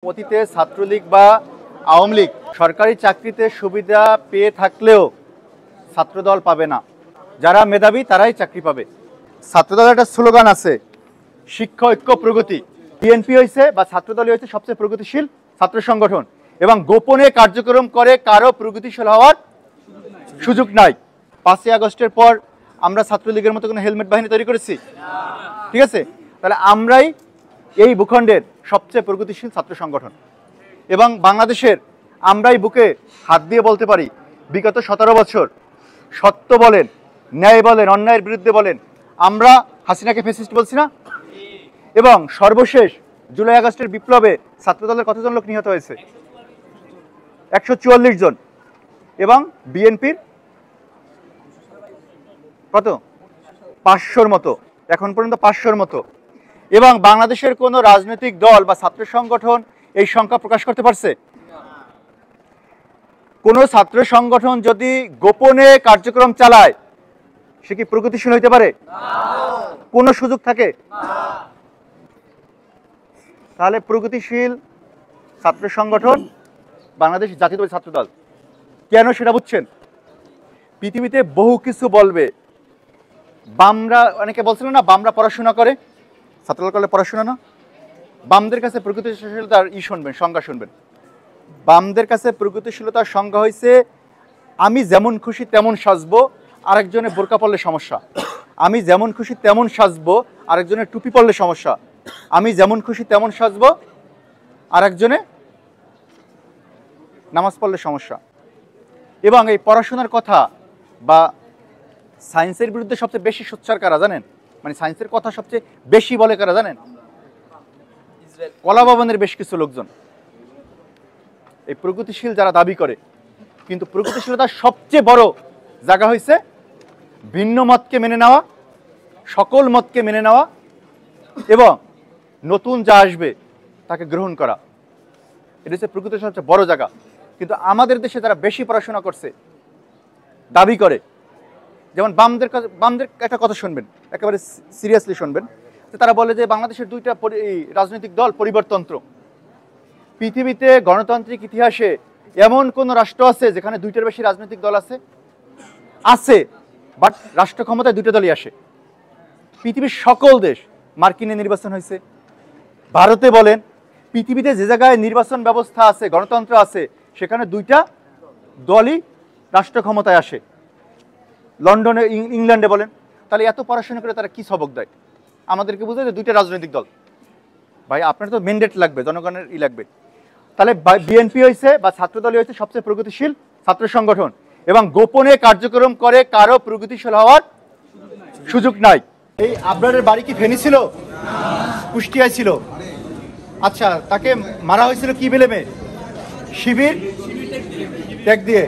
অতীতে ছাত্রলীগ বা আওয়ামী লীগ সরকারি চাকরিতে সুবিধা পেয়ে থাকলেও ছাত্রদল পাবে না, যারা মেধাবী তারাই চাকরি পাবে। ছাত্রদলের একটা স্লোগান আছে, শিক্ষা ঐক্য প্রগতি। বিএনপি হয়েছে বা ছাত্রদলই হয়েছে সবচেয়ে প্রগতিশীল ছাত্র সংগঠন এবং গোপনে কার্যক্রম করে কারো প্রগতিশীল হওয়ার সুযোগ নাই। 5ই আগস্টের পর আমরা ছাত্রলীগের মতো কোনো হেলমেট বাহিনী তৈরি করেছি? ঠিক আছে, তাহলে আমরাই এই ভূখণ্ডের সবচেয়ে প্রগতিশীল ছাত্র সংগঠন এবং বাংলাদেশের আমরাই বুকে হাত দিয়ে বলতে পারি বিগত 17 বছর সত্য বলেন, ন্যায় বলেন, অন্যায়ের বিরুদ্ধে বলেন, আমরা হাসিনাকে ফ্যাসিস্ট বলছি না। এবং সর্বশেষ জুলাই আগস্টের বিপ্লবে ছাত্রদলের কতজন লোক নিহত হয়েছে? 144 জন এবং বিএনপির কত? 500-র মতো, এখন পর্যন্ত 500-র মতো। এবং বাংলাদেশের কোনো রাজনৈতিক দল বা ছাত্র সংগঠন এই সংখ্যা প্রকাশ করতে পারছে? কোনো ছাত্র সংগঠন যদি গোপনে কার্যক্রম চালায় সে কি প্রগতিশীল হইতে পারে? কোনো সুযোগ থাকে? তাহলে প্রগতিশীল ছাত্র সংগঠন বাংলাদেশ জাতীয়তাবাদী ছাত্রদল। কেন সেটা বুঝছেন? পৃথিবীতে বহু কিছু বলবে, বামরা, অনেকে বলছিল না বামরা পড়াশোনা করে, ছাত্রদল করলে পড়াশোনা না। বামদের কাছে প্রগতিশীলতার শুনবেন, সংজ্ঞা শুনবেন। বামদের কাছে প্রগতিশীলতার সংজ্ঞা হয়েছে, আমি যেমন খুশি তেমন সাজবো, আরেকজনের বোরকা পরলে সমস্যা। আমি যেমন খুশি তেমন সাজবো, আরেকজনের টুপি পরলে সমস্যা। আমি যেমন খুশি তেমন সাজবো, আরেকজনে নামাজ পড়লে সমস্যা। এবং এই পড়াশোনার কথা বা সায়েন্সের বিরুদ্ধে সবচেয়ে বেশি সোচ্চার কারা জানেন? মানে সায়েন্সের কথা সবচেয়ে বেশি বলে কারা জানেন? কলা ভবনের বেশ কিছু লোকজন। এই প্রগতিশীল যারা দাবি করে, কিন্তু প্রগতিশীলতার সবচেয়ে বড় জায়গা হয়েছে ভিন্ন মতকে মেনে নেওয়া, সকল মতকে মেনে নেওয়া এবং নতুন যা আসবে তাকে গ্রহণ করা। এটা হচ্ছে প্রগতিশীল সবচেয়ে বড় জায়গা। কিন্তু আমাদের দেশে যারা বেশি পড়াশোনা করছে দাবি করে, যেমন বামদের একটা কথা শুনবেন, একেবারে সিরিয়াসলি শুনবেন, তারা বলে যে বাংলাদেশের দুইটা রাজনৈতিক দল পরিবারতন্ত্র। পৃথিবীতে গণতান্ত্রিক ইতিহাসে এমন কোন রাষ্ট্র আছে যেখানে দুইটার বেশি রাজনৈতিক দল আছে? আছে, বাট রাষ্ট্র ক্ষমতায় দুইটা দলই আসে। পৃথিবীর সকল দেশ, মার্কিনে নির্বাচন হয়েছে, ভারতে বলেন, পৃথিবীতে যে জায়গায় নির্বাচন ব্যবস্থা আছে, গণতন্ত্র আছে, সেখানে দুইটা দলই রাষ্ট্র ক্ষমতায় আসে। লন্ডনে, ইংল্যান্ডে বলেন। তাহলে এত পড়াশোনা করে তারা কি সবক দেয়? আমাদেরকে বুঝে যে দুইটা রাজনৈতিক দল। ভাই আপনার তো ম্যান্ডেট লাগবে, জনগণের লাগবে। তাহলে বিএনপি হয়েছে বা ছাত্রদল হয়েছে সবচেয়ে প্রগতিশীল ছাত্র সংগঠন এবং গোপনে কার্যক্রম করে কারো প্রগতিশীল হওয়ার সুযোগ নাই। এই আবরারের বাড়ি কি ফেনী ছিল? কুষ্টিয়ায় ছিল। আচ্ছা, তাকে মারা হয়েছিল কি বেলেমে? শিবির ট্যাগ দিয়ে।